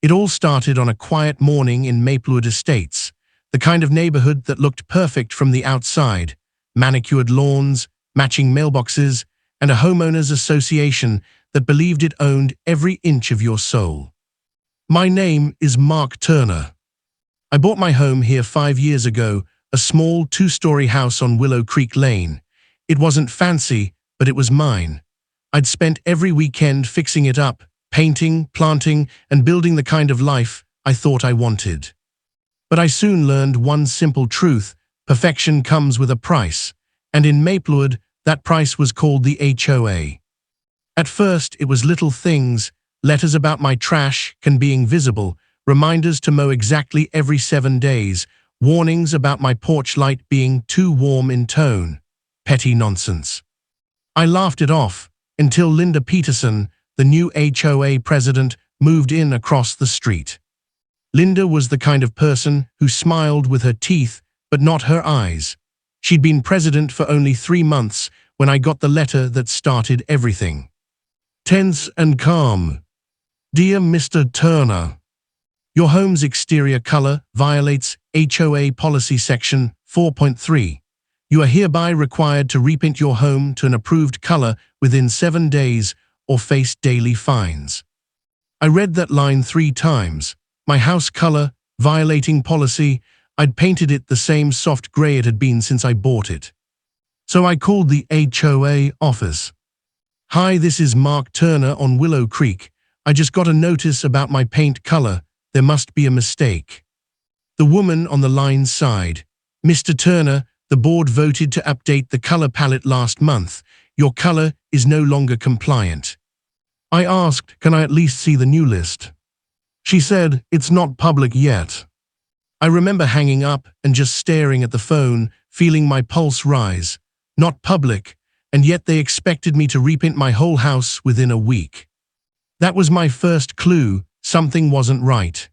It all started on a quiet morning in Maplewood Estates, the kind of neighborhood that looked perfect from the outside: manicured lawns, matching mailboxes, and a homeowners association that believed it owned every inch of your soul. My name is Mark Turner. I bought my home here 5 years ago, a small 2-story house on Willow Creek Lane. It wasn't fancy, but it was mine. I'd spent every weekend fixing it up, painting, planting, and building the kind of life I thought I wanted. But I soon learned one simple truth: perfection comes with a price, and in Maplewood, that price was called the HOA. At first, it was little things: letters about my trash can being visible, reminders to mow exactly every 7 days, warnings about my porch light being too warm in tone. Petty nonsense. I laughed it off until Linda Peterson, the new HOA president, moved in across the street. Linda was the kind of person who smiled with her teeth, but not her eyes. She'd been president for only 3 months when I got the letter that started everything. Tense and calm. Dear Mr. Turner, your home's exterior color violates HOA Policy Section 4.3. You are hereby required to repaint your home to an approved color within 7 days or face daily fines. I read that line 3 times. My house color, violating policy. I'd painted it the same soft gray it had been since I bought it. So I called the HOA office. Hi, this is Mark Turner on Willow Creek. I just got a notice about my paint color. There must be a mistake. The woman on the line sighed. Mr. Turner, the board voted to update the color palette last month. Your color is no longer compliant. I asked, can I at least see the new list? She said, it's not public yet. I remember hanging up and just staring at the phone, feeling my pulse rise. Not public, and yet they expected me to repaint my whole house within a week. That was my first clue. Something wasn't right.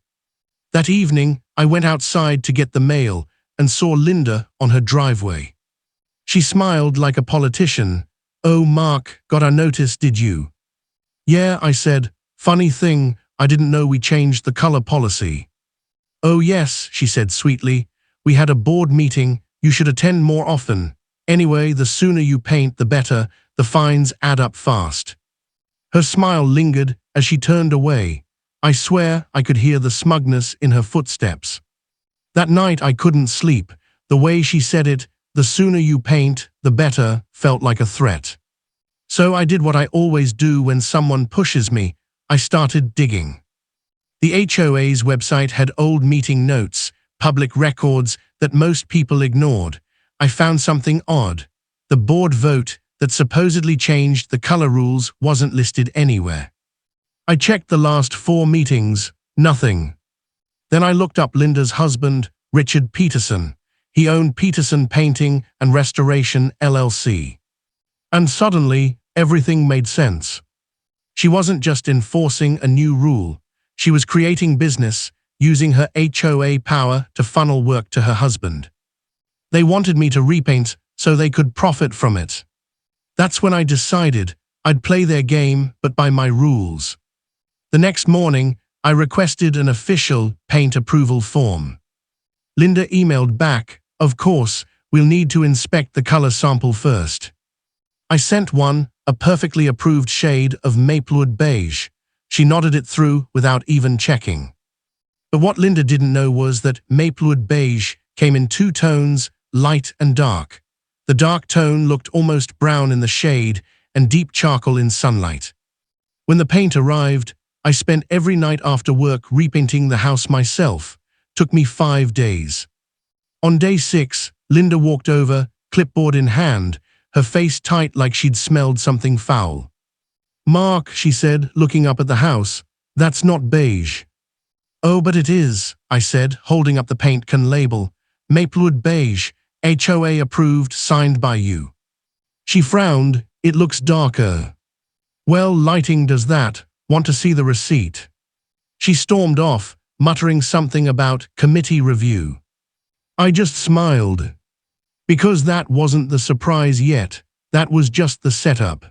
That evening, I went outside to get the mail and saw Linda on her driveway. She smiled like a politician. Oh, Mark, got our notice, did you? Yeah, I said. Funny thing, I didn't know we changed the color policy. Oh yes, she said sweetly. We had a board meeting. You should attend more often. Anyway, the sooner you paint, the better. The fines add up fast. Her smile lingered as she turned away. I swear I could hear the smugness in her footsteps. That night I couldn't sleep. The way she said it, the sooner you paint, the better, felt like a threat. So I did what I always do when someone pushes me. I started digging. The HOA's website had old meeting notes, public records that most people ignored. I found something odd. The board vote that supposedly changed the color rules wasn't listed anywhere. I checked the last 4 meetings, nothing. Then I looked up Linda's husband, Richard Peterson. He owned Peterson Painting and Restoration, LLC. And suddenly, everything made sense. She wasn't just enforcing a new rule. She was creating business, using her HOA power to funnel work to her husband. They wanted me to repaint so they could profit from it. That's when I decided I'd play their game, but by my rules. The next morning, I requested an official paint approval form. Linda emailed back, of course, we'll need to inspect the color sample first. I sent one, a perfectly approved shade of Maplewood beige. She nodded it through without even checking. But what Linda didn't know was that Maplewood beige came in 2 tones, light and dark. The dark tone looked almost brown in the shade and deep charcoal in sunlight. When the paint arrived, I spent every night after work repainting the house myself. Took me 5 days. On day 6, Linda walked over, clipboard in hand, her face tight like she'd smelled something foul. Mark, she said, looking up at the house, that's not beige. Oh, but it is, I said, holding up the paint can label. Maplewood beige, HOA approved, signed by you. She frowned, it looks darker. Well, lighting does that. Want to see the receipt? She stormed off, muttering something about committee review. I just smiled. Because that wasn't the surprise yet. That was just the setup.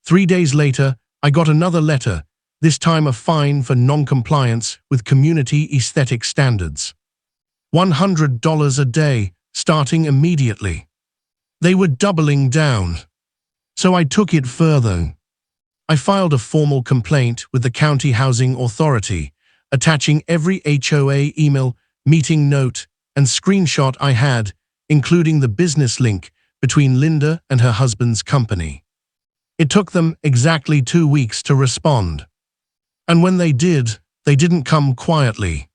3 days later, I got another letter. this time a fine for non-compliance with community aesthetic standards. $100 a day, starting immediately. They were doubling down. So I took it further. I filed a formal complaint with the County Housing Authority, attaching every HOA email, meeting note, and screenshot I had, including the business link between Linda and her husband's company. It took them exactly 2 weeks to respond. And when they didn't come quietly.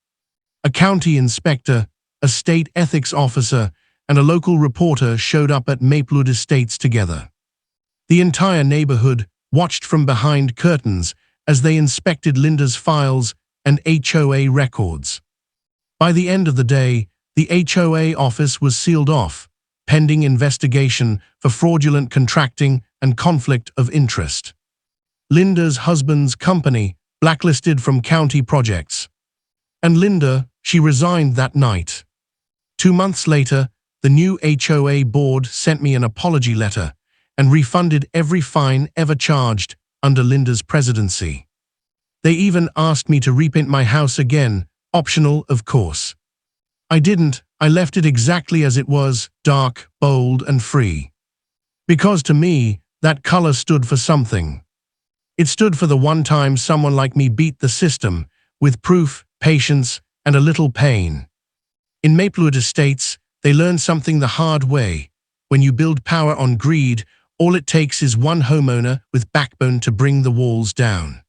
A county inspector, a state ethics officer, and a local reporter showed up at Maplewood Estates together. The entire neighborhood watched from behind curtains as they inspected Linda's files and HOA records. By the end of the day, the HOA office was sealed off, pending investigation for fraudulent contracting and conflict of interest. Linda's husband's company blacklisted from county projects. And Linda, she resigned that night. 2 months later, the new HOA board sent me an apology letter and refunded every fine ever charged under Linda's presidency. They even asked me to repaint my house again, optional, of course. I didn't. I left it exactly as it was, dark, bold, and free. Because to me, that color stood for something. It stood for the one time someone like me beat the system, with proof, patience, and a little pain. In Maplewood Estates, they learned something the hard way. When you build power on greed, all it takes is one homeowner with backbone to bring the walls down.